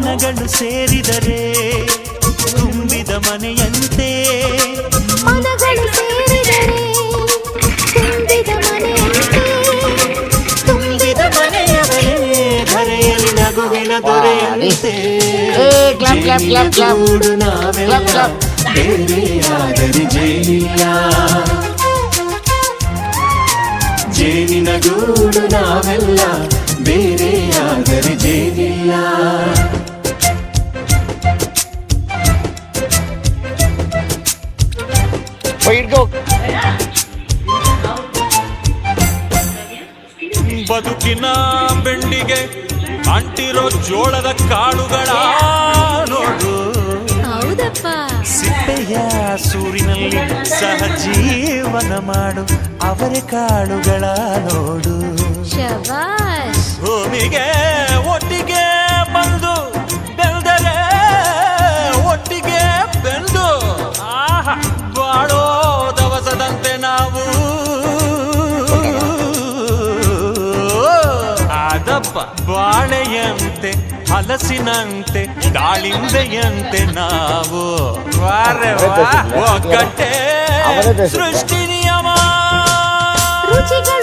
ಮನಗಳು ಸೇರಿದರೆ ತುಂಬಿದ ಮನೆಯಂತೆ, ಮನಗಳು ಸೇರಿದರೆ ತುಂಬಿದ ಮನೆಯಂತೆ, ತುಂಬಿದ ಮನೆಯವರೇ ಧರೆಯಲ್ಲಿ ನಗುವಿನ ದೊರೆಯಂತೆ. ಗೂಡು ನಾವೆಲ್ಲ ಬೇರೆಯಾದರೆ ಜೇನಿಲ್ಲ, ಜೇನಿನ ಗೂಡು ನಾವೆಲ್ಲ ಬೇರೆಯಾದರೆ ಜೇನಿಲ್ಲ. ಬದುಕಿನ ಬೆಂಡಿಗೆ ಅಂಟಿರೋ ಜೋಳದ ಕಾಳುಗಳ ನೋಡು, ಹೌದಪ್ಪ. ಸಿಪ್ಪೆಯ ಸೂರಿನಲ್ಲಿ ಸಹಜೀವನ ಮಾಡು ಅವರೆ ಕಾಳುಗಳ ನೋಡು. ಶಬಾಷ್. ಭೂಮಿಗೆ ಒಟ್ಟಿಗೆ ಬಂದು ಬೆಳೆದರೆ ಒಟ್ಟಿಗೆ ಬೆಂದು ಬಾಳೋ ದವಸದಂತೆ ನಾವು ಆದಪ್ಪ. ಬಾಳೆಯಂತೆ ಹಲಸಿನಂತೆ ದಾಳಿಂಬೆಯಂತೆ ನಾವು ಒಗ್ಗಟ್ಟೆ ಸೃಷ್ಟಿ ನಿಯಮ. ರುಚಿಗಳ